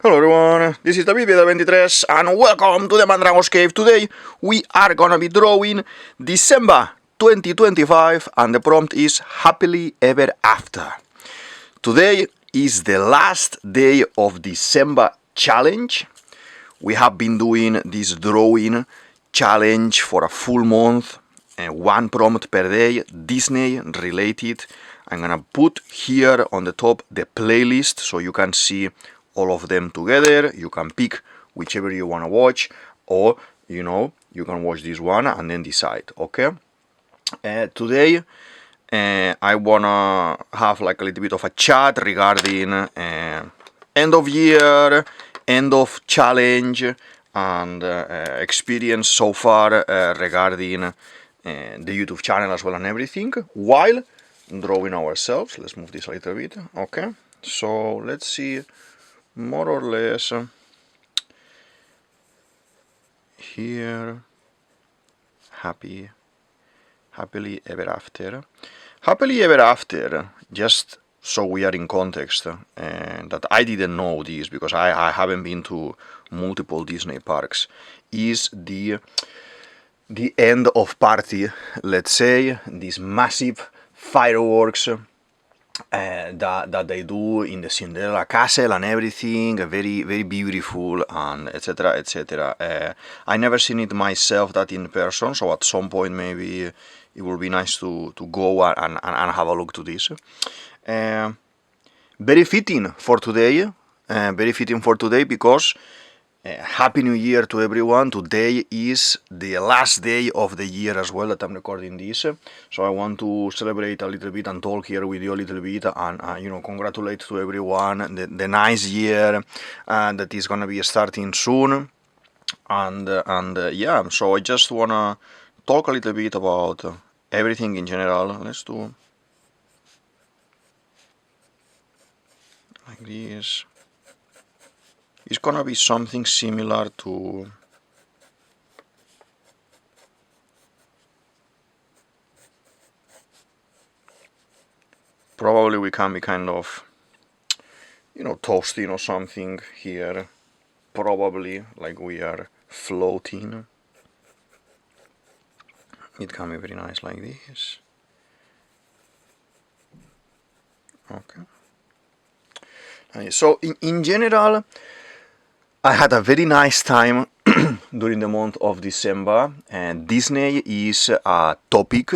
Hello everyone, this is DavidViadel23 and welcome to the Mandrago's Cave. Today we are gonna be drawing December 2025 and the prompt is Happily Ever After. Today is the last day of December challenge. We have been doing this drawing challenge for a full month, one prompt per day, Disney related. I'm gonna put here on the top the playlist so you can see all of them together. You can pick whichever you want to watch, or you can watch this one and then decide. Okay. Today I wanna have like a little bit of a chat regarding end of year, end of challenge, and experience so far regarding the YouTube channel as well and everything, while drawing ourselves. Let's move this a little bit. Okay, so let's see more or less here. Happily ever after. Happily ever after, just so we are in context, that I didn't know this because I haven't been to multiple Disney parks, is the end of party, let's say, these massive fireworks that they do in the Cinderella castle and everything, very very beautiful, and etc etc. I never seen it myself that in person, so at some point maybe it will be nice to go and have a look to this. Very fitting for today, because Happy New Year to everyone. Today is the last day of the year as well that I'm recording this, so I want to celebrate a little bit and talk here with you a little bit and congratulate to everyone the nice year that is gonna be starting soon, and yeah, so I just wanna talk a little bit about everything in general. Let's do like this. It's gonna be something similar to probably we can be kind of toasting or something here, probably like we are floating. It can be very nice like this. Okay. So in general, I had a very nice time during the month of December, and Disney is a topic,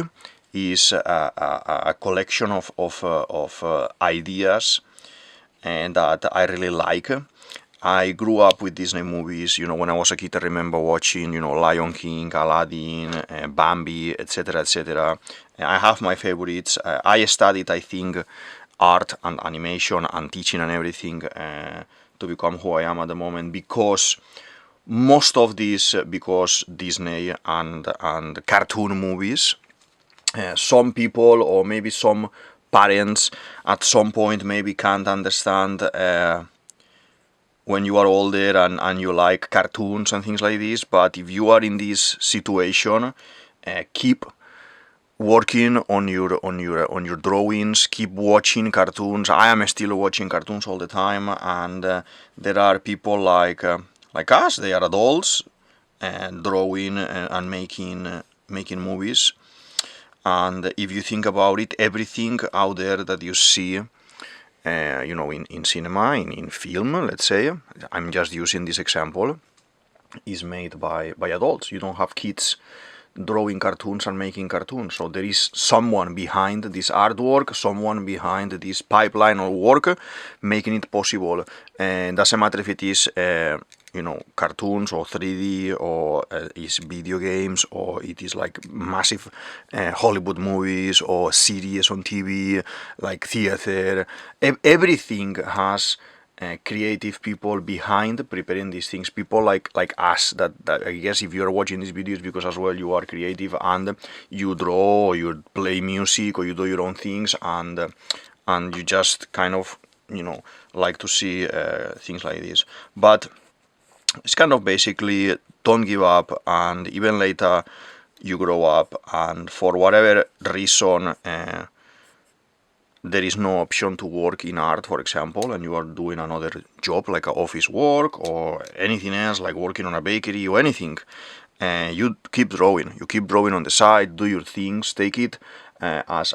is a collection of ideas, and that I really like. I grew up with Disney movies. When I was a kid, I remember watching, Lion King, Aladdin, Bambi, etc., etc. I have my favorites. I studied, I think, art and animation and teaching and everything to become who I am at the moment, because most of this, because Disney and cartoon movies. Some people or maybe some parents at some point maybe can't understand when you are older and you like cartoons and things like this, but if you are in this situation, keep working on your drawings, keep watching cartoons. I am still watching cartoons all the time, and there are people like us. They are adults drawing and making movies. And if you think about it, everything out there that you see, in cinema, in film, let's say, I'm just using this example, is made by adults. You don't have kids drawing cartoons and making cartoons. So there is someone behind this artwork, someone behind this pipeline or work, making it possible. And doesn't matter if it is cartoons or 3D or is video games, or it is like massive Hollywood movies or series on TV, like theater. Everything has creative people behind preparing these things, people like us, that I guess if you are watching these videos because as well you are creative and you draw or you play music or you do your own things, and you just kind of like to see things like this. But it's kind of basically don't give up, and even later you grow up, and for whatever reason there is no option to work in art, for example, and you are doing another job like a office work or anything else, like working on a bakery or anything, you keep drawing. You keep drawing on the side, do your things, take it as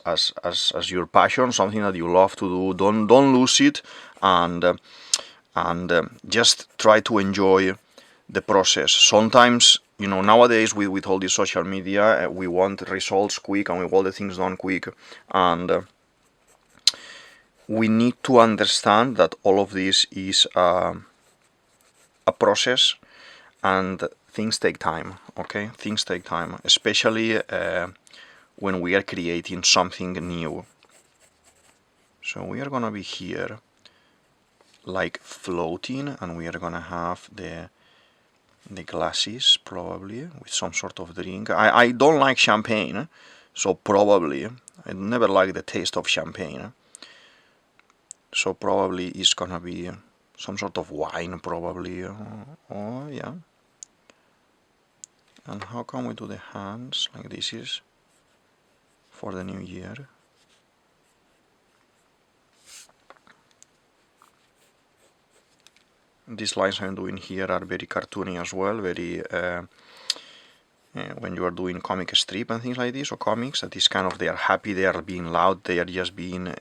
your passion, something that you love to do. Don't lose it, and just try to enjoy the process. Sometimes, nowadays with all this social media, we want results quick and we want the things done quick, and we need to understand that all of this is a process, and things take time. Okay, things take time, especially when we are creating something new. So we are gonna be here like floating, and we are gonna have the glasses probably with some sort of drink. I don't like champagne, so probably I never like the taste of champagne, so probably it's gonna be some sort of wine probably. Oh yeah. And how can we do the hands like this is for the new year? These lines I'm doing here are very cartoony as well, very when you are doing comic strip and things like this, or comics, that is kind of, they are happy, they are being loud, they are just being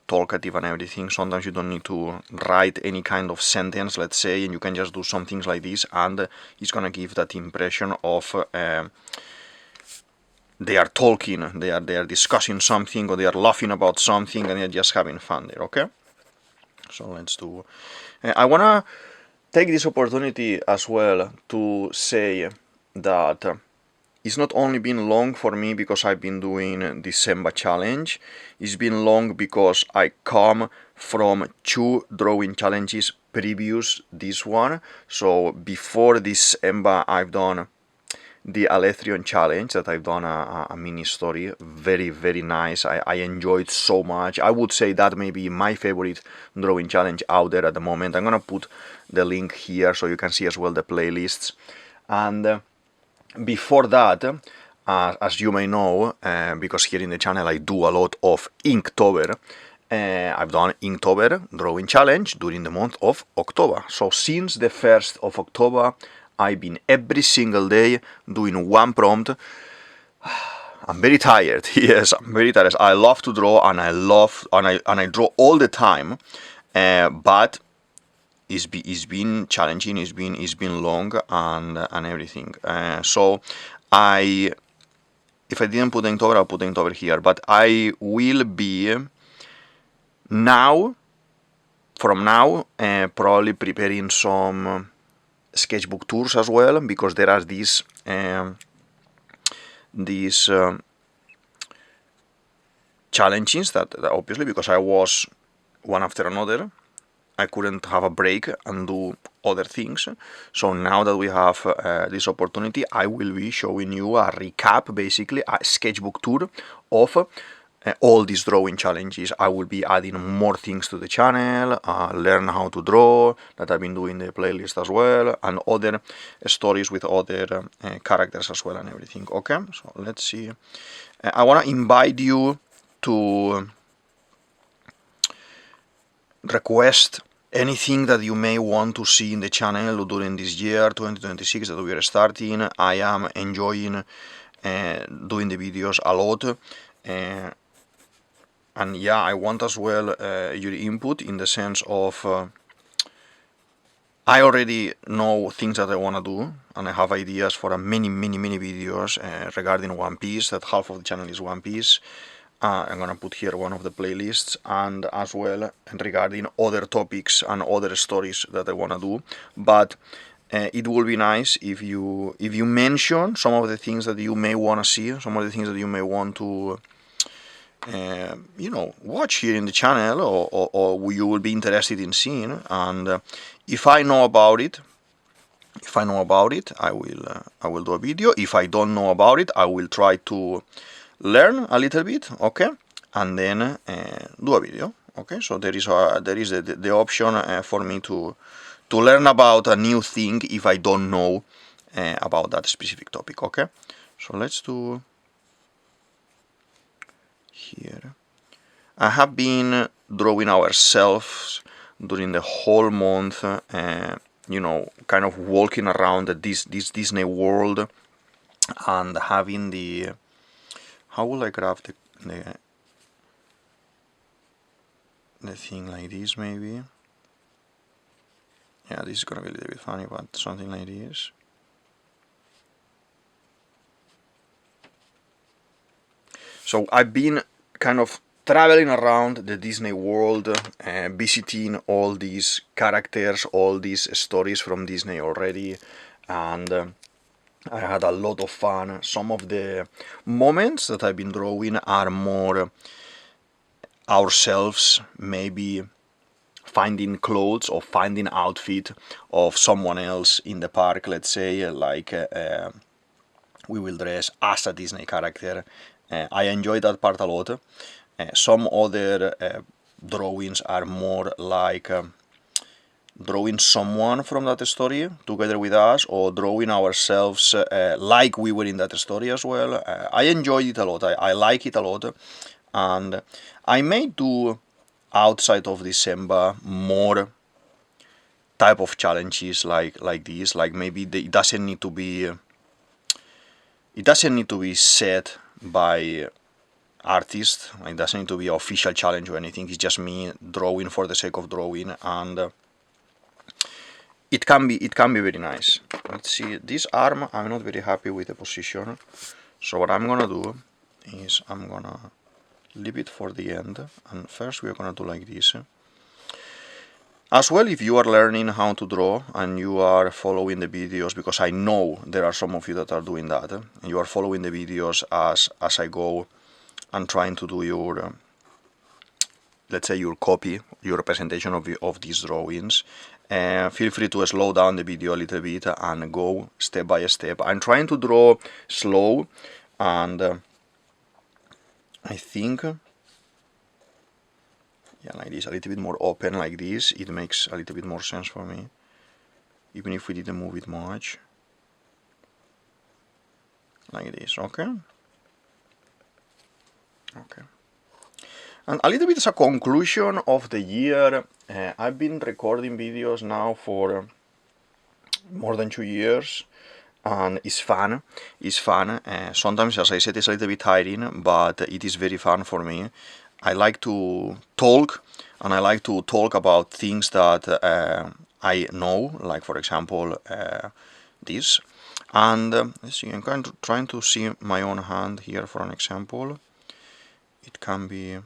talkative and everything. Sometimes you don't need to write any kind of sentence, let's say, and you can just do some things like this, and it's gonna give that impression of they are talking, they are discussing something, or they are laughing about something, and they're just having fun there. Okay, so let's do. I wanna take this opportunity as well to say that it's not only been long for me because I've been doing DISember challenge, it's been long because I come from 2 drawing challenges previous this one. So before DISember I've done the Alethrion challenge, that I've done a mini story, very, very nice. I enjoyed so much. I would say that may be my favorite drawing challenge out there at the moment. I'm gonna put the link here so you can see as well the playlists. And before that, as you may know, because here in the channel I do a lot of Inktober, I've done Inktober drawing challenge during the month of October. So since the 1st of October, I've been every single day doing one prompt. I'm very tired. Yes, I'm very tired. I love to draw, and I draw all the time, but it's been challenging. It's been long and everything. So if I didn't put Inktober, I'll put Inktober here. But I will be from now, probably preparing some sketchbook tours as well, because there are these challenges that obviously, because I was one after another, I couldn't have a break and do other things. So now that we have this opportunity, I will be showing you a recap, basically a sketchbook tour of all these drawing challenges. I will be adding more things to the channel, learn how to draw, that I've been doing the playlist as well, and other stories with other characters as well and everything. Okay, so let's see. I want to invite you to request anything that you may want to see in the channel during this year 2026 that we are starting. I am enjoying doing the videos a lot, and yeah, I want as well your input, in the sense of I already know things that I want to do, and I have ideas for many videos regarding One Piece, that half of the channel is One Piece. I'm gonna put here one of the playlists, and as well regarding other topics and other stories that I wanna do. But it will be nice if you mention some of the things that you may wanna see, some of the things that you may want to watch here in the channel, or you will be interested in seeing. And if I know about it, I will do a video. If I don't know about it, I will try to learn a little bit, okay, and then do a video. Okay, so there is the option for me to learn about a new thing if I don't know about that specific topic. Okay, so let's do here. I have been drawing ourselves during the whole month, you know, kind of walking around this Disney world and having the, how will I grab the thing like this maybe? Yeah, this is gonna be a little bit funny, but something like this. So I've been kind of traveling around the Disney world, visiting all these characters, all these stories from Disney already, and I had a lot of fun. Some of the moments that I've been drawing are more ourselves, maybe finding clothes or finding outfit of someone else in the park, let's say, like we will dress as a Disney character. I enjoy that part a lot. Some other drawings are more like drawing someone from that story together with us, or drawing ourselves like we were in that story as well. I enjoyed it a lot. I like it a lot, and I may do outside of DISember more type of challenges like this. Like maybe it doesn't need to be set by artist. It doesn't need to be an official challenge or anything. It's just me drawing for the sake of drawing, and it can be very nice. Let's see, this arm, I'm not very happy with the position, so what I'm gonna do is I'm gonna leave it for the end, and first we're gonna do like this. As well, if you are learning how to draw and you are following the videos, because I know there are some of you that are doing that, and you are following the videos as I go and trying to do your, let's say, your copy, your representation of these drawings, feel free to slow down the video a little bit and go step by step. I'm trying to draw slow, and I think, yeah, like this, a little bit more open like this, it makes a little bit more sense for me, even if we didn't move it much. Like this, okay? Okay. And a little bit as a conclusion of the year, I've been recording videos now for more than 2 years, and it's fun. It's fun. Sometimes, as I said, it's a little bit tiring, but it is very fun for me. I like to talk, and I like to talk about things that I know, like for example this. And let's see, I'm kind of trying to see my own hand here for an example. It can be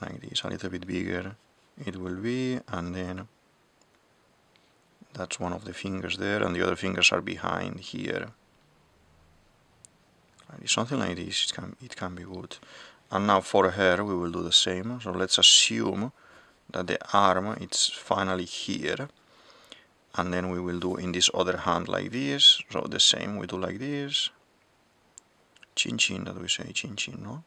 like this, a little bit bigger it will be, and then that's one of the fingers there, and the other fingers are behind here. Something like this, it can be good. And now for her we will do the same. So let's assume that the arm it's finally here, and then we will do in this other hand like this. So the same, we do like this. Chin chin, that we say, chin chin, no?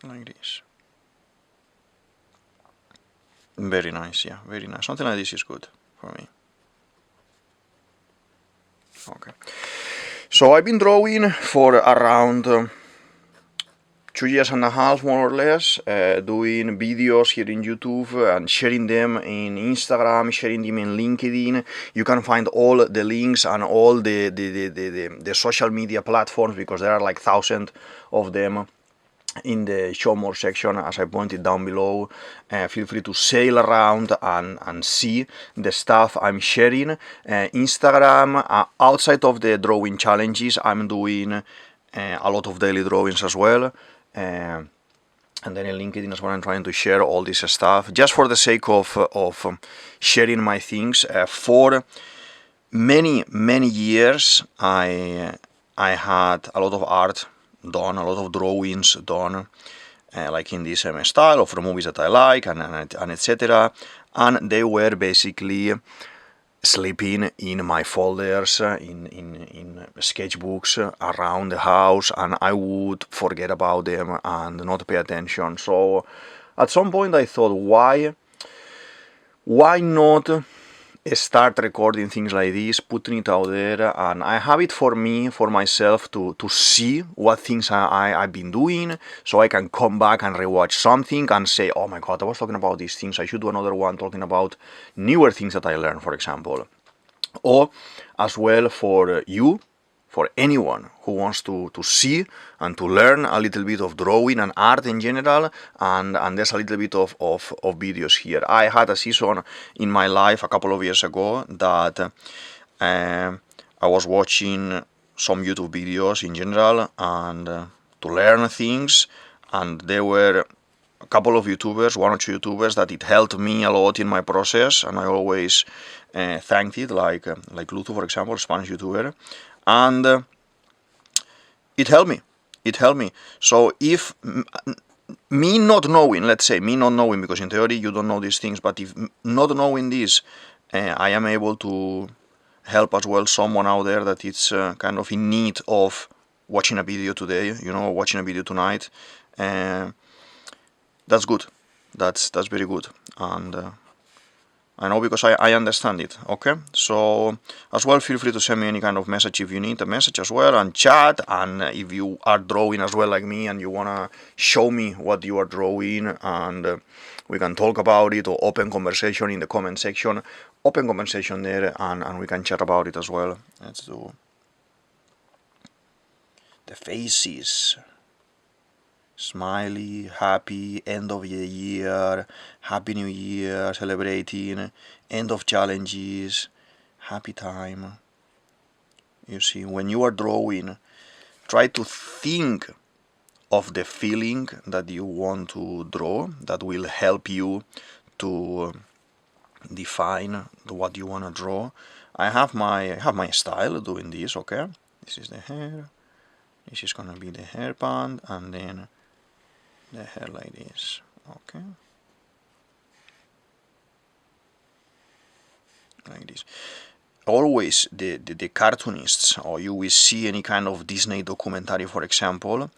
Like this. Very nice, yeah, very nice. Something like this is good for me. Okay. So I've been drawing for around 2 years and a half, more or less, doing videos here in YouTube and sharing them in Instagram, sharing them in LinkedIn. You can find all the links and all the social media platforms, because there are like thousands of them, in the show more section, as I pointed down below. Feel free to sail around and see the stuff I'm sharing. Instagram, outside of the drawing challenges, I'm doing a lot of daily drawings as well. And then in LinkedIn as well, I'm trying to share all this stuff just for the sake of sharing my things. For many years, I had a lot of art done, a lot of drawings done, like in this style, of the movies that I like, and etc. And they were basically sleeping in my folders, in sketchbooks around the house, and I would forget about them and not pay attention. So at some point I thought, why not start recording things like this, putting it out there, and I have it for me, for myself, to see what things I've been doing, so I can come back and rewatch something and say, oh my god, I was talking about these things, I should do another one talking about newer things that I learned, for example. Or as well for you, for anyone who wants to see and to learn a little bit of drawing and art in general, and there's a little bit of videos here. I had a season in my life a couple of years ago that I was watching some YouTube videos in general and to learn things, and there were a couple of YouTubers, one or two YouTubers, that it helped me a lot in my process, and I always thanked it, like Lutu, for example, Spanish YouTuber, and it helped me. It helped me. So if me not knowing, let's say, me not knowing, because in theory you don't know these things, but if not knowing this, I am able to help as well someone out there that is kind of in need of watching a video today, watching a video tonight, that's good. That's very good, and I know because I understand it. Okay, so as well, feel free to send me any kind of message if you need a message as well, and chat. And if you are drawing as well like me and you wanna show me what you are drawing, and we can talk about it, or open conversation in the comment section. Open conversation there, and we can chat about it as well. Let's do the faces. Smiley, happy, end of the year, happy new year, celebrating, end of challenges, happy time. You see, when you are drawing, try to think of the feeling that you want to draw, that will help you to define what you want to draw. I have my style doing this, okay? This is the hair, this is gonna be the hairband, and then the hair like this, okay, like this. Always the cartoonists, or you will see any kind of Disney documentary, for example,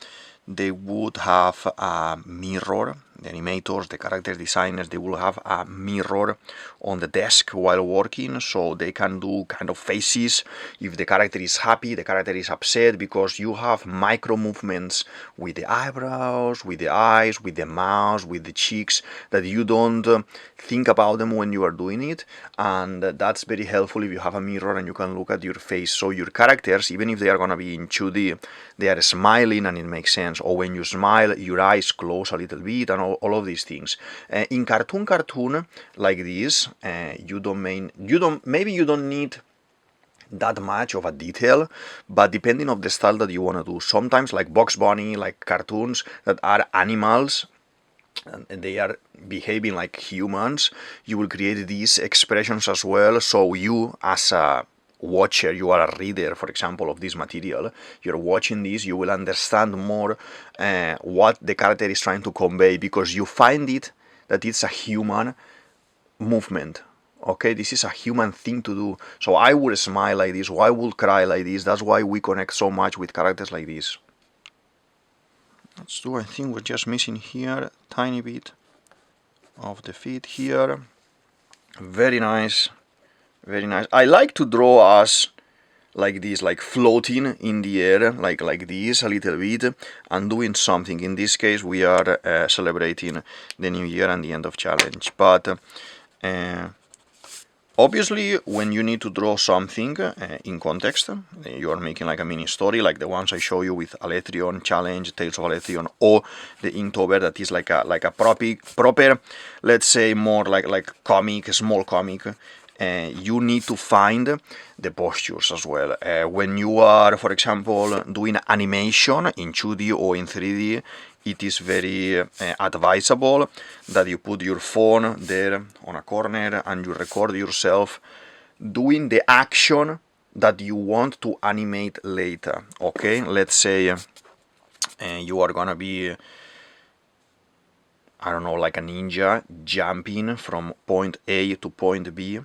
they would have a mirror. The animators, the character designers, they will have a mirror on the desk while working, so they can do kind of faces. If the character is happy, the character is upset, because you have micro movements with the eyebrows, with the eyes, with the mouth, with the cheeks, that you don't think about them when you are doing it, and that's very helpful if you have a mirror and you can look at your face. So your characters, even if they are gonna be in 2D, they are smiling and it makes sense. Or when you smile, your eyes close a little bit, and all of these things. In cartoon like this, maybe you don't need that much of a detail, but depending on the style that you want to do, sometimes like Bugs Bunny, like cartoons that are animals and they are behaving like humans, you will create these expressions as well. So you, as a watcher, you are a reader, for example, of this material, you're watching this, you will understand more what the character is trying to convey, because you find it that it's a human movement. Okay, this is a human thing to do. So I would smile like this, or I would cry like this. That's why we connect so much with characters like this. Let's do, I think we're just missing here tiny bit of the feet here. Very nice. Very nice. I like to draw us like this, like floating in the air, like this a little bit, and doing something. In this case, we are celebrating the new year and the end of challenge. But obviously, when you need to draw something in context, you are making like a mini story, like the ones I show you with Aletrion Challenge, Tales of Aletrion, or the Inktober, that is like a proper, let's say more like comic, small comic. You need to find the postures as well. When you are, for example, doing animation in 2D or in 3D, it is very advisable that you put your phone there on a corner and you record yourself doing the action that you want to animate later. Okay, let's say you are gonna be, I don't know, like a ninja jumping from point A to point B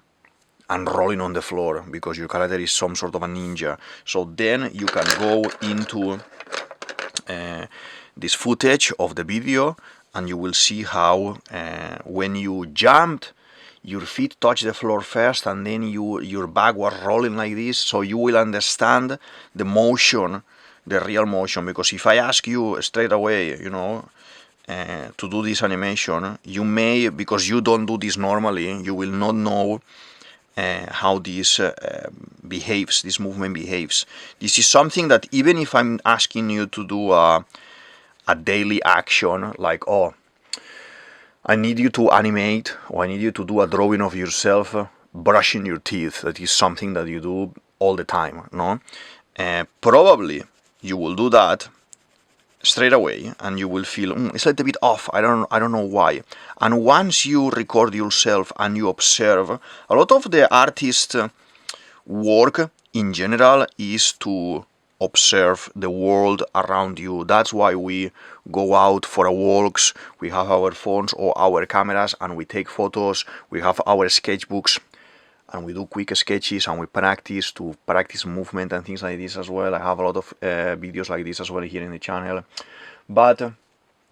and rolling on the floor, because your character is some sort of a ninja. So then you can go into this footage of the video, and you will see how when you jumped, your feet touch the floor first, and then your back was rolling like this, so you will understand the motion, the real motion. Because if I ask you straight away, you know, to do this animation, you may, because you don't do this normally, you will not know how this behaves, this movement behaves. This is something that even if I'm asking you to do a daily action, like, oh, I need you to animate, or I need you to do a drawing of yourself brushing your teeth. That is something that you do all the time, no? Probably you will do that straight away, and you will feel it's a little bit off. I don't know why. And once you record yourself and you observe, a lot of the artist work in general is to observe the world around you. That's why we go out for walks, we have our phones or our cameras and we take photos, we have our sketchbooks and we do quick sketches and we practice movement and things like this as well. I have a lot of videos like this as well here in the channel. But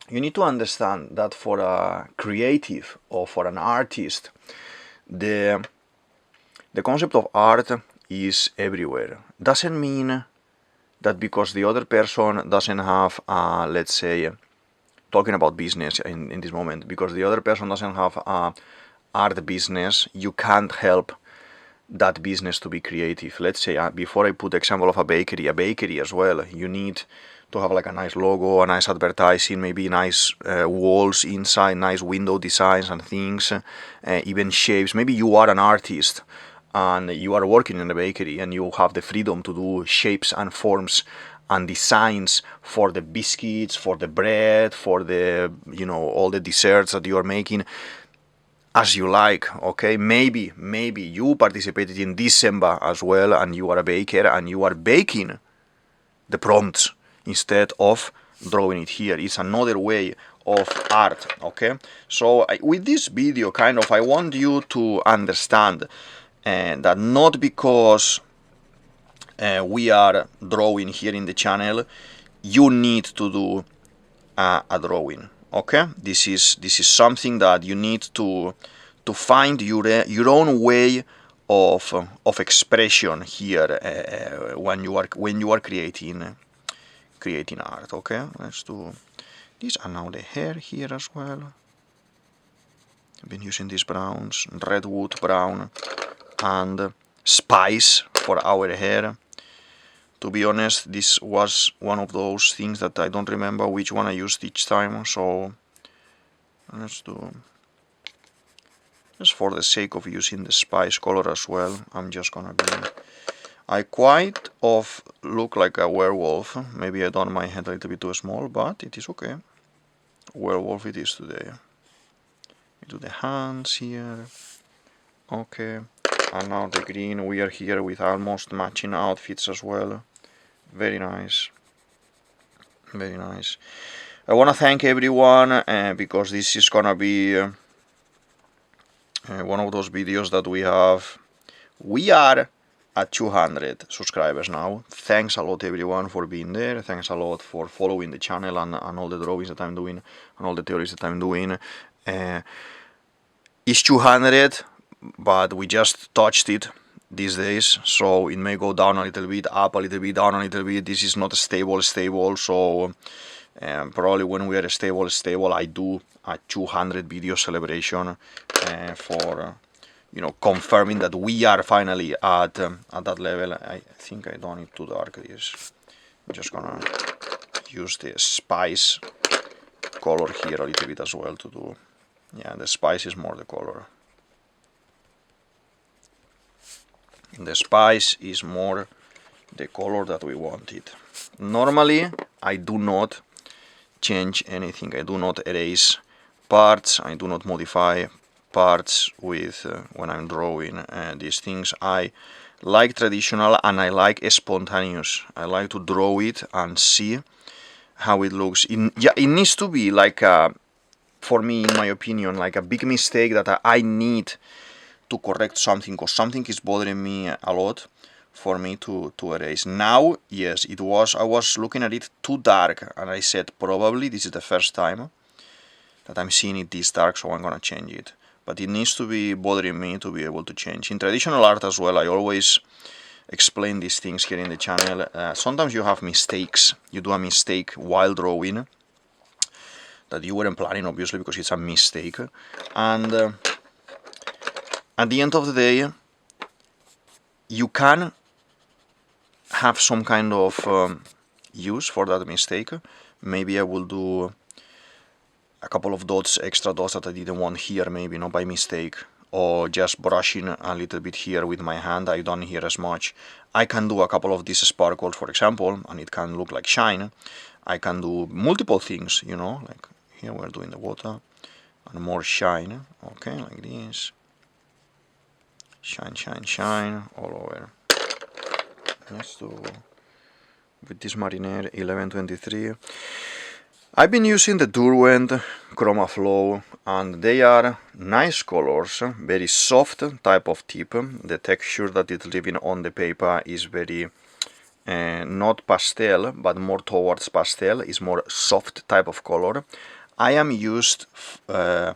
you need to understand that for a creative or for an artist, the concept of art is everywhere. Doesn't mean that because the other person doesn't have, let's say, talking about business in this moment, because the other person doesn't have art business, you can't help that business to be creative. Let's say, before I put the example of a bakery as well, you need to have like a nice logo, a nice advertising, maybe nice walls inside, nice window designs and things, even shapes. Maybe you are an artist and you are working in a bakery and you have the freedom to do shapes and forms and designs for the biscuits, for the bread, for the, you know, all the desserts that you are making as you like, okay? Maybe you participated in DISember as well and you are a baker and you are baking the prompts instead of drawing it here. It's another way of art, okay? So with this video, kind of, I want you to understand that not because we are drawing here in the channel, you need to do a drawing, okay? This is something that you need to find your own way of expression here when you are creating art, okay? Let's do this, and now the hair here as well. I've been using these browns, redwood brown and spice for our hair. To be honest, this was one of those things that I don't remember which one I used each time, so let's do, just for the sake of using the spice color as well, I'm just gonna be, I quite of look like a werewolf. Maybe I done my head a little bit too small, but it is okay. Werewolf it is today. We do the hands here, okay. And now the green, we are here with almost matching outfits as well. Very nice. Very nice. I want to thank everyone because this is gonna be one of those videos that we have. We are at 200 subscribers now. Thanks a lot everyone for being there. Thanks a lot for following the channel and all the drawings that I'm doing and all the theories that I'm doing. It's 200. But we just touched it these days, so it may go down a little bit, up a little bit, down a little bit. This is not stable, so probably when we are stable, I do a 200 video celebration for, you know, confirming that we are finally at that level. I think I done it too dark. This, I'm just gonna use the spice color here a little bit as well to do. Yeah, the spice is more the color. The spice is more the color that we wanted. Normally, I do not change anything. I do not erase parts. I do not modify parts with when I'm drawing these things. I like traditional and I like spontaneous. I like to draw it and see how it looks. Yeah, it needs to be like for me, in my opinion, like a big mistake that I need to correct something, because something is bothering me a lot for me to erase. Now, yes, it was, I was looking at it too dark and I said probably this is the first time that I'm seeing it this dark, so I'm gonna change it. but it needs to be bothering me to be able to change. In traditional art as well, I always explain these things here in the channel. Sometimes you have mistakes. You do a mistake while drawing that you weren't planning, obviously, because it's a mistake. And at the end of the day, you can have some kind of use for that mistake. Maybe I will do a couple of dots, extra dots that I didn't want here, maybe not by mistake, or just brushing a little bit here with my hand. I don't here as much. I can do a couple of these sparkles, for example, and it can look like shine. I can do multiple things, you know, like here we're doing the water and more shine. Okay, like this. Shine, shine, shine all over. Let's do with this Mariner 1123. I've been using the Derwent Chroma Flow, and they are nice colors, very soft type of tip. The texture that is leaving on the paper is very not pastel, but more towards pastel. Is more soft type of color. I am used to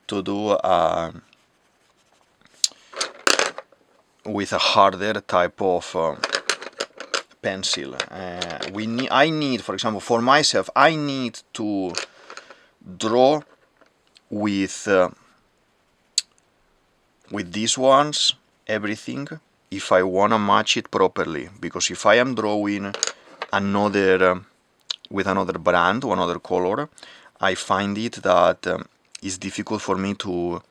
do with a harder type of pencil. I need, for example, for myself, I need to draw with these ones everything if I wanna match it properly. Because if I am drawing another with another brand or another color, I find it that it's difficult for me to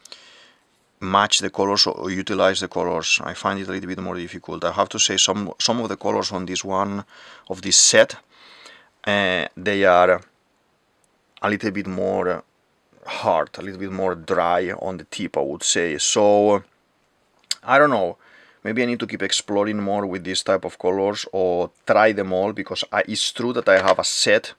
match the colors or utilize the colors. I find it a little bit more difficult. I have to say some of the colors on this one of this set, they are a little bit more hard, a little bit more dry on the tip, I would say. So I don't know, maybe I need to keep exploring more with this type of colors or try them all, because it's true that I have a set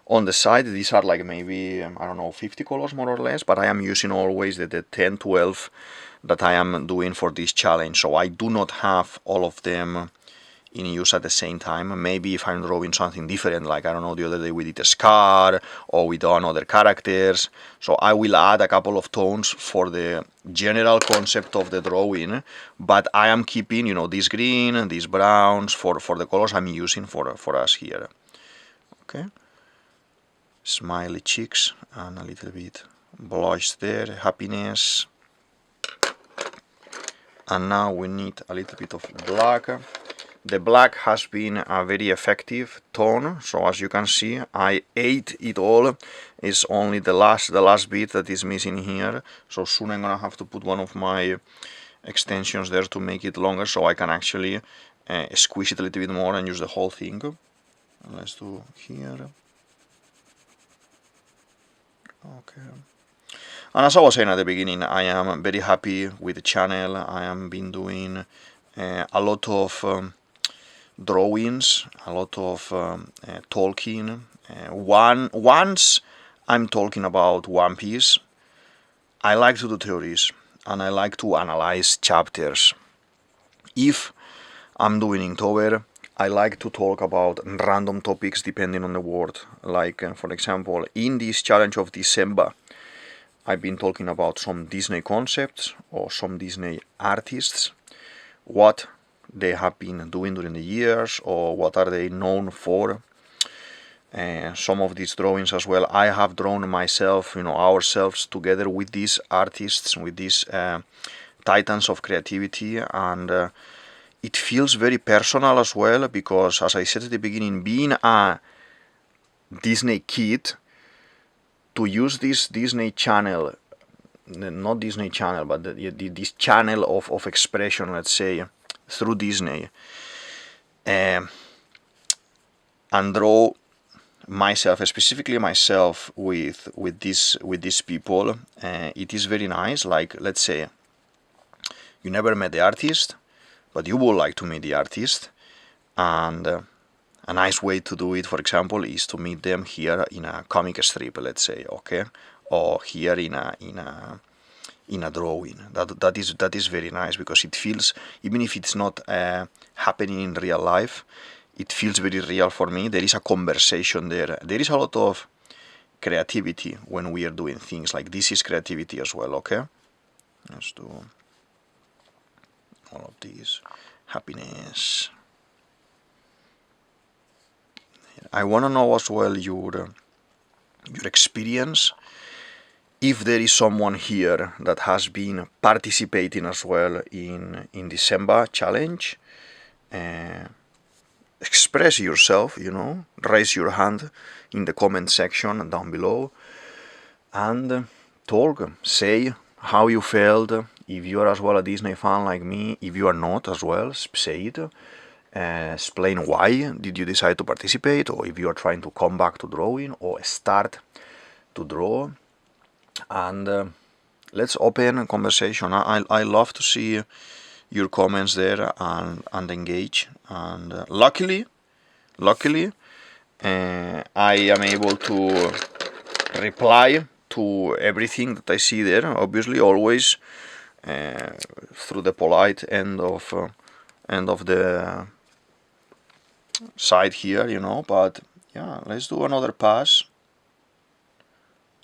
on the side. These are like maybe, I don't know, 50 colors more or less, but I am using always the 10, 12 that I am doing for this challenge. So I do not have all of them in use at the same time. Maybe if I'm drawing something different, like I don't know, the other day we did a scar or we done other characters. So I will add a couple of tones for the general concept of the drawing, but I am keeping, you know, this green, these browns for the colors I'm using for us here. Okay. Smiley cheeks and a little bit blush there, happiness. And now we need a little bit of black. The black has been a very effective tone, so as you can see, I ate it all. It's only the last bit that is missing here. So soon I'm gonna have to put one of my extensions there to make it longer, so I can actually squeeze it a little bit more and use the whole thing. Let's do here. Okay. And as I was saying at the beginning, I am very happy with the channel. I am been doing a lot of drawings, a lot of talking. Once I'm talking about One Piece, I like to do theories and I like to analyze chapters. If I'm doing Inktober, I like to talk about random topics depending on the word. Like, for example, in this challenge of DISember, I've been talking about some Disney concepts or some Disney artists, what they have been doing during the years or what are they known for. Some of these drawings as well, I have drawn myself, you know, ourselves together with these artists, with these titans of creativity, and it feels very personal as well, because as I said at the beginning, being a Disney kid, to use this Disney channel, not Disney channel, but this channel of expression, let's say, through Disney, and draw myself, specifically myself, with these people, it is very nice. Like, let's say, you never met the artist, but you would like to meet the artist, and a nice way to do it, for example, is to meet them here in a comic strip, let's say, okay, or here in a drawing. That is very nice, because it feels, even if it's not happening in real life, it feels very real for me. There is a conversation there. There is a lot of creativity when we are doing things. Like this is creativity as well, okay? Let's do all of these. Happiness. I want to know as well your experience. If there is someone here that has been participating as well in DISember challenge, express yourself, raise your hand in the comment section down below and talk, say how you felt. If you are as well a Disney fan like me, if you are not as well, say it. Explain why did you decide to participate, or if you are trying to come back to drawing or start to draw. And let's open a conversation. I love to see your comments there and engage. And luckily, I am able to reply to everything that I see there. Obviously, always through the polite end of the side here, But yeah, let's do another pass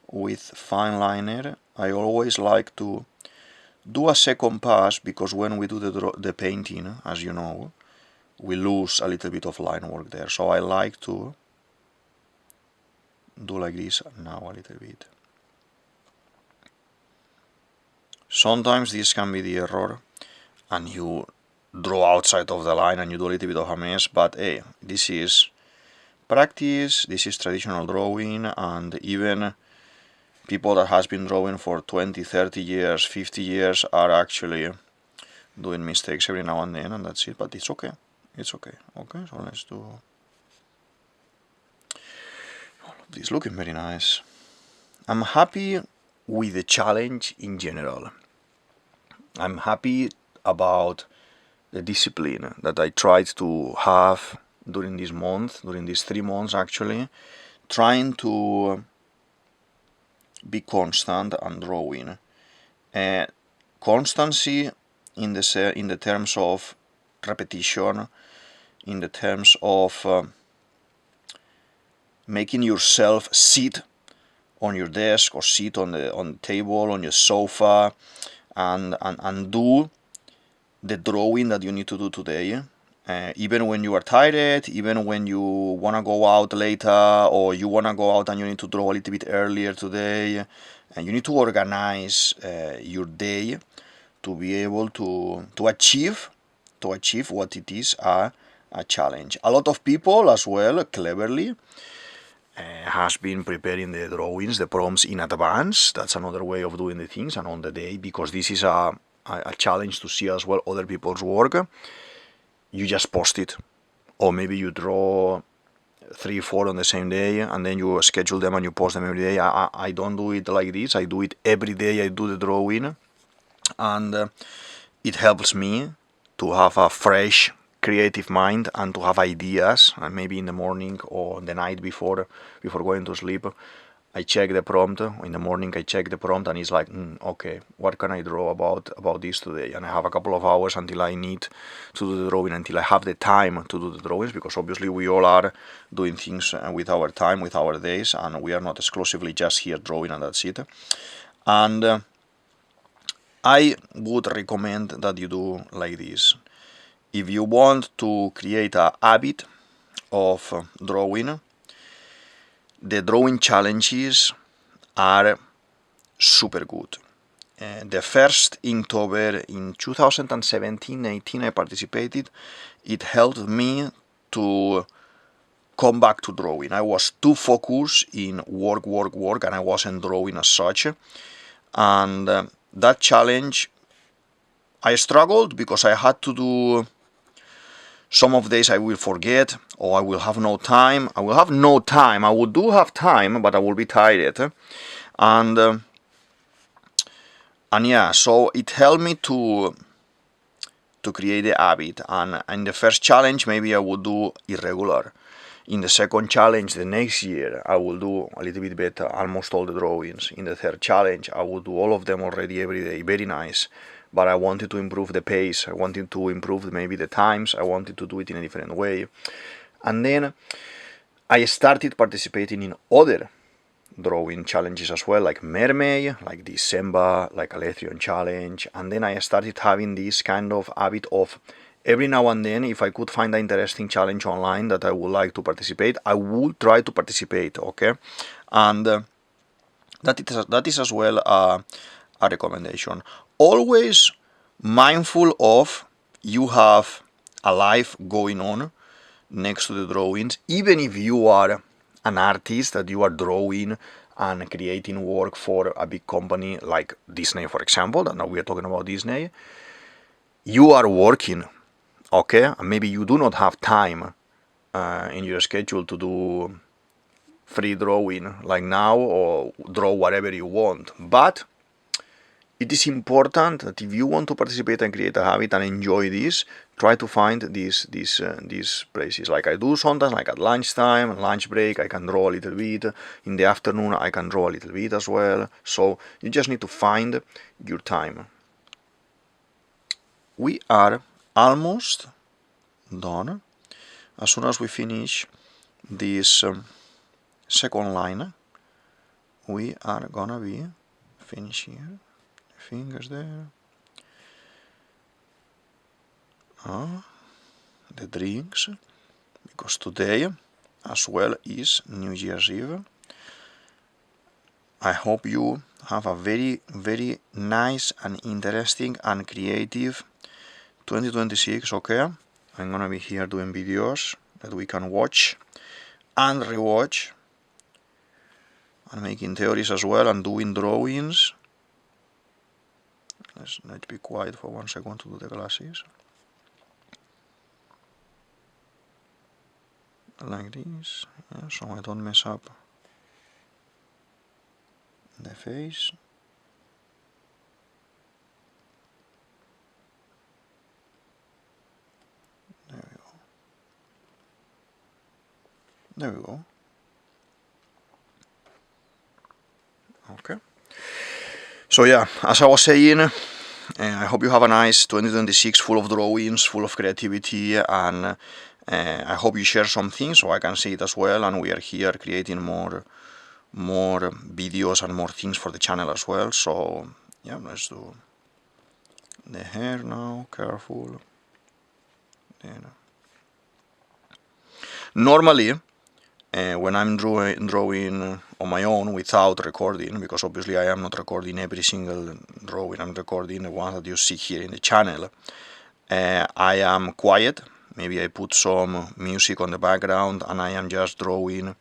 with fine liner. I always like to do a second pass because when we do the painting, as you know, we lose a little bit of line work there. So I like to do like this now a little bit. Sometimes this can be the error and you draw outside of the line and you do a little bit of a mess, but hey, this is practice, this is traditional drawing, and even people that has been drawing for 20, 30 years, 50 years are actually doing mistakes every now and then, and that's it, but it's okay. It's okay. Okay, so let's do all of this looking very nice. I'm happy with the challenge in general. I'm happy about the discipline that I tried to have during this month, during these 3 months actually, trying to be constant and drawing. Constancy in the terms of repetition, in the terms of making yourself sit on your desk or sit on the table, on your sofa, and do the drawing that you need to do today. Even when you are tired, even when you want to go out later, or you want to go out and you need to draw a little bit earlier today, and you need to organize your day to be able to achieve what it is a challenge. A lot of people as well, cleverly, has been preparing the drawings, the prompts in advance. That's another way of doing the things, and on the day, because this is a challenge to see as well other people's work. You just post it, or maybe you draw 3, 4 on the same day, and then you schedule them and you post them every day. I don't do it like this. I do it every day. I do the drawing, and it helps me to have a fresh, creative mind and to have ideas. And maybe in the morning or the night before going to sleep, I check the prompt. In the morning I check the prompt and it's like, okay, what can I draw about this today? And I have a couple of hours until I need to do the drawing, until I have the time to do the drawings, because obviously we all are doing things with our time, with our days, and we are not exclusively just here drawing and that's it. And I would recommend that you do like this. If you want to create a habit of drawing, the drawing challenges are super good. The first Inktober in 2017-18 I participated. It helped me to come back to drawing. I was too focused in work, and I wasn't drawing as such. And that challenge, I struggled because I had to do. Some of days I will forget, or I will have no time. I will have no time. I will do have time, but I will be tired. And yeah, so it helped me to create the habit. And in the first challenge, maybe I would do irregular. In the second challenge, the next year, I will do a little bit better, almost all the drawings. In the third challenge, I will do all of them already every day. Very nice. But I wanted to improve the pace. I wanted to improve maybe the times. I wanted to do it in a different way. And then I started participating in other drawing challenges as well, like Mermaid, like DISember, like Alethrion challenge, and then I started having this kind of habit of every now and then, if I could find an interesting challenge online that I would like to participate, I would try to participate, okay? And that is as well a recommendation. Always mindful of you have a life going on next to the drawings, even if you are an artist that you are drawing and creating work for a big company like Disney, for example, and now we are talking about Disney, you are working, okay? And maybe you do not have time in your schedule to do free drawing like now or draw whatever you want, but it is important that if you want to participate and create a habit and enjoy this, try to find these places. Like I do sometimes, like at lunchtime, lunch break, I can draw a little bit. In the afternoon, I can draw a little bit as well. So you just need to find your time. We are almost done. As soon as we finish this second line, we are gonna be finished here. Fingers there. The drinks, because today as well is New Year's Eve. I hope you have a very, very nice and interesting and creative 2026, okay? I'm gonna be here doing videos that we can watch and rewatch, and making theories as well, and doing drawings. Let's be quiet for 1 second to do the glasses. Like this, yeah, so I don't mess up the face. There we go. There we go. Okay. So yeah, as I was saying, I hope you have a nice 2026 full of drawings, full of creativity, and I hope you share something so I can see it as well, and we are here creating more videos and more things for the channel as well. So yeah, let's do the hair now, careful. Then, normally, when I'm drawing on my own without recording, because obviously I am not recording every single drawing, I'm recording the one that you see here in the channel, I am quiet. Maybe I put some music on the background and I am just drawing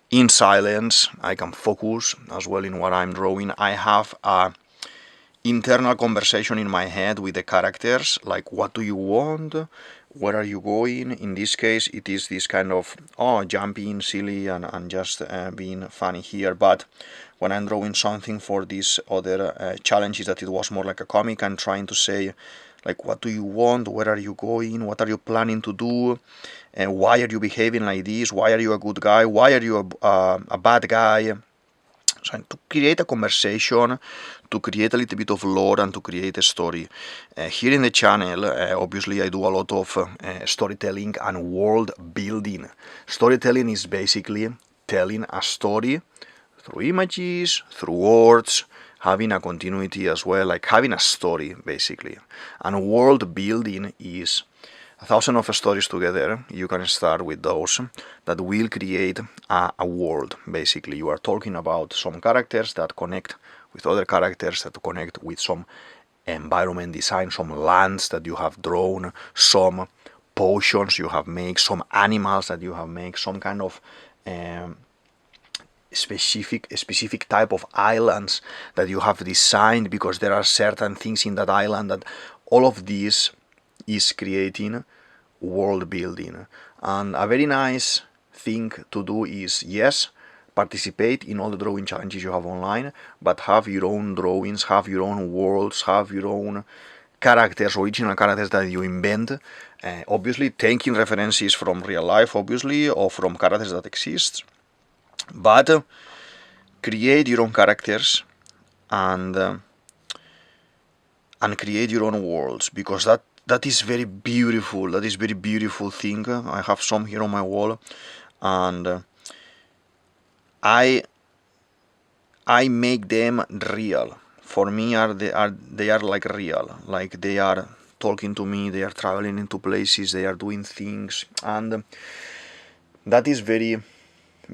in silence. I can focus as well in what I'm drawing. I have a internal conversation in my head with the characters, like what do you want, where are you going. In this case it is this kind of jumping, silly, and just being funny here. But when I'm drawing something for these other challenges that it was more like a comic, I'm trying to say like what do you want, where are you going, what are you planning to do, and why are you behaving like this, why are you a good guy, why are you a bad guy. So to create a conversation, to create a little bit of lore, and to create a story. Here in the channel, obviously I do a lot of storytelling and world building. Storytelling is basically telling a story through images, through words, having a continuity as well, like having a story basically. And world building is 1,000 of stories together. You can start with those that will create a world. Basically, you are talking about some characters that connect with other characters, that connect with some environment design, some lands that you have drawn, some potions you have made, some animals that you have made, some kind of specific type of islands that you have designed, because there are certain things in that island that all of these is creating world building. And a very nice thing to do is, yes, participate in all the drawing challenges you have online, but have your own drawings, have your own worlds, have your own characters, original characters that you invent, obviously taking references from real life, obviously, or from characters that exist, but create your own characters and create your own worlds, because that is very beautiful. That is very beautiful thing. I have some here on my wall, and I I make them real. For me, they are like real, like they are talking to me, they are traveling into places, they are doing things, and that is very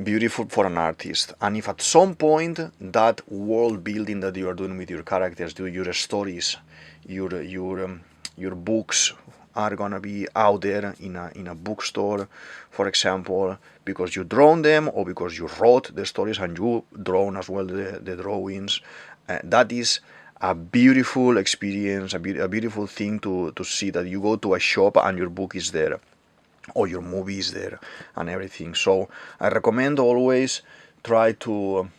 beautiful for an artist. And if at some point that world building that you are doing with your characters, your stories, your books are gonna be out there in a bookstore, for example, because you drawn them or because you wrote the stories and you drawn as well the drawings, that is a beautiful experience, a beautiful thing to see, that you go to a shop and your book is there or your movie is there and everything. So I recommend always try to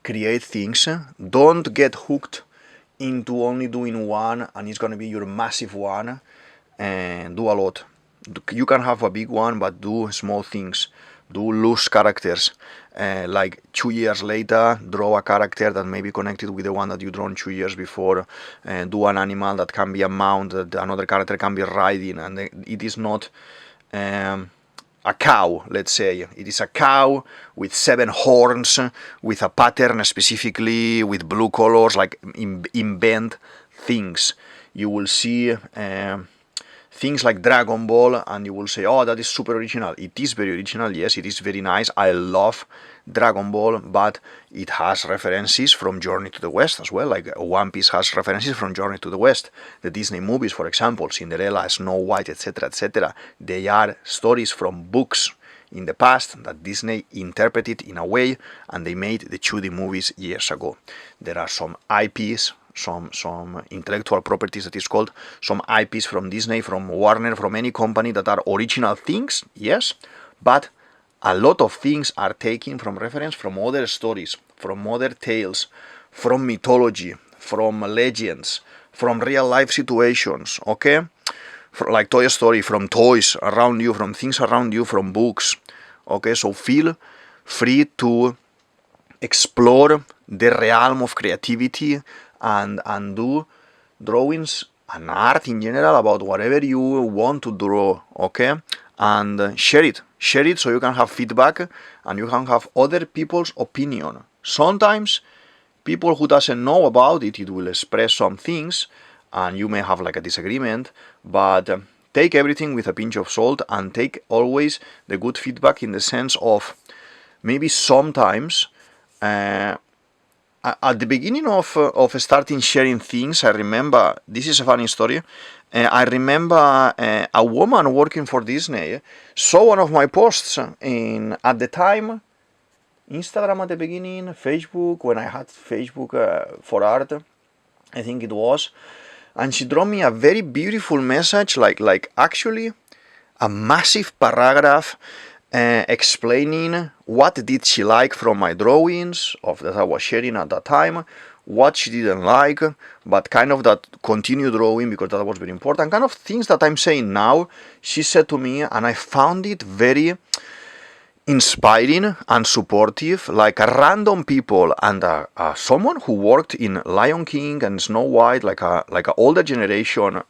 create things. Don't get hooked into only doing one and it's going to be your massive one, and do a lot. You can have a big one, but do small things. Do loose characters. Like 2 years later, draw a character that may be connected with the one that you drawn 2 years before. Do an animal that can be a mount that another character can be riding, and it is not a cow, let's say. It is a cow with 7 horns, with a pattern specifically, with blue colors, like invent things. You will see things like Dragon Ball and you will say, oh, that is super original. It is very original, yes, it is very nice. I love Dragon Ball, but it has references from Journey to the West as well. Like One Piece has references from Journey to the West. The Disney movies, for example, Cinderella, Snow White, etc., they are stories from books in the past that Disney interpreted in a way, and they made the 2D movies years ago. There are some IPs, some intellectual properties that is called, some IPs from Disney, from Warner, from any company that are original things, yes, but a lot of things are taken from reference from other stories, from other tales, from mythology, from legends, from real life situations, okay? Like Toy Story, from toys around you, from things around you, from books, okay? So feel free to explore the realm of creativity and do drawings and art in general about whatever you want to draw, okay? And share it so you can have feedback and you can have other people's opinion. Sometimes people who doesn't know about it, it will express some things and you may have like a disagreement, but take everything with a pinch of salt and take always the good feedback, in the sense of maybe sometimes at the beginning of starting sharing things, I remember, this is a funny story, I remember a woman working for Disney saw one of my posts at the time, Instagram at the beginning, Facebook, when I had Facebook for art, I think it was, and she drew me a very beautiful message, like actually a massive paragraph explaining what did she like from my drawings that I was sharing at that time, what she didn't like, but kind of that continue drawing, because that was very important, kind of things that I'm saying now, she said to me, and I found it very inspiring and supportive, like a random people and someone who worked in Lion King and Snow White, like a older generation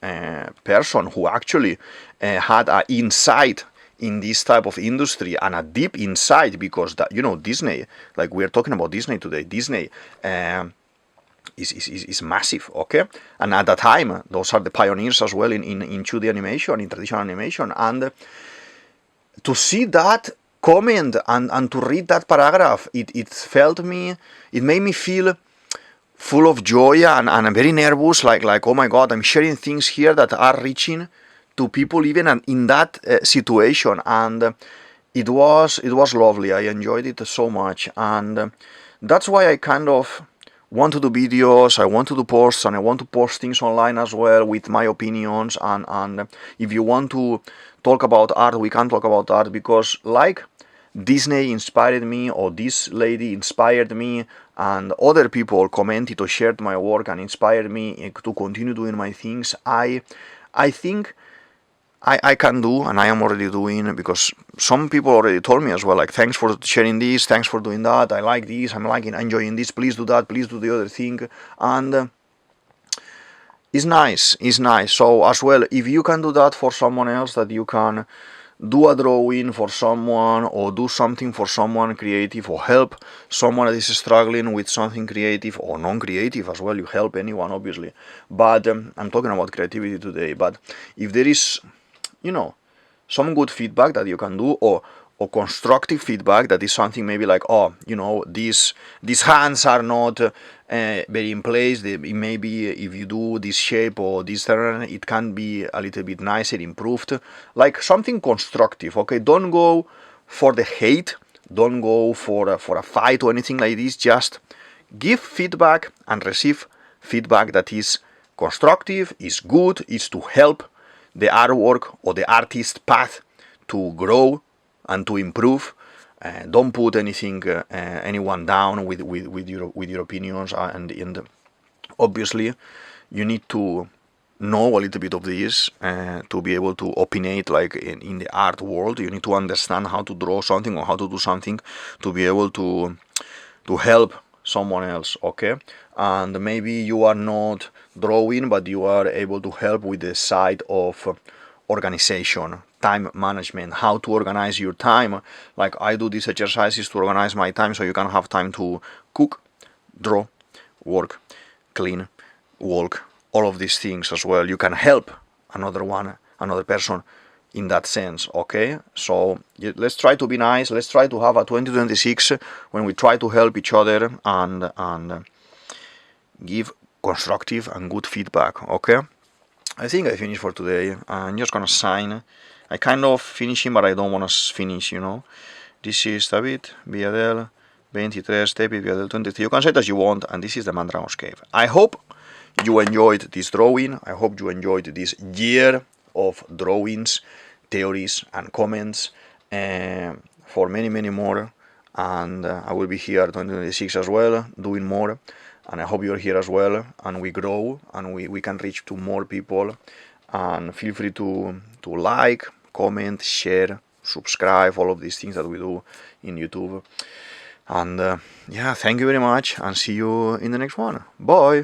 person who actually had an insight in this type of industry and a deep insight, because that, Disney, like we are talking about Disney today, Disney is massive, okay? And at that time, those are the pioneers as well in 2D animation, in traditional animation, and to see that comment and to read that paragraph, it made me feel full of joy, and I'm very nervous, like oh my god, I'm sharing things here that are reaching to people even in that situation, and it was lovely. I enjoyed it so much, and that's why I kind of want to do videos, I want to do posts, and I want to post things online as well with my opinions, and if you want to talk about art, we can talk about art, because like Disney inspired me, or this lady inspired me, and other people commented or shared my work and inspired me to continue doing my things, I think I can do, and I am already doing, because some people already told me as well, like, thanks for sharing this, thanks for doing that, I like this, I'm enjoying this, please do that, please do the other thing, and it's nice. So as well, if you can do that for someone else, that you can do a drawing for someone, or do something for someone creative, or help someone that is struggling with something creative or non-creative as well. You help anyone, obviously, but I'm talking about creativity today. But if there is, some good feedback that you can do, or constructive feedback, that is something maybe like, these hands are not very in place, maybe if you do this shape or this turn, it can be a little bit nicer, improved, like something constructive. Okay, don't go for the hate, don't go for a fight or anything like this. Just give feedback and receive feedback that is constructive, is good, is to help the artwork or the artist path to grow and to improve. Don't put anyone down with your opinions, and obviously you need to know a little bit of this to be able to opinate, like in the art world. You need to understand how to draw something or how to do something to be able to help someone else. Okay, and maybe you are not drawing, but you are able to help with the side of organization, time management, how to organize your time. Like I do these exercises to organize my time so you can have time to cook, draw, work, clean, walk, all of these things as well. You can help another person in that sense. Okay, so let's try to be nice. Let's try to have a 2026 when we try to help each other and give constructive and good feedback. Okay, I think I finished for today. I'm just gonna sign. I kind of finishing, but I don't want to finish, This is DavidViadel23, DavidViadel23. You can say it as you want, and this is the Mandragon's Cave. I hope you enjoyed this drawing. I hope you enjoyed this year of drawings, theories, and comments for many, many more. And I will be here 2026 as well, doing more. And I hope you're here as well, and we grow, and we can reach to more people. And feel free to like, comment, share, subscribe, all of these things that we do in YouTube. And thank you very much, and see you in the next one. Bye!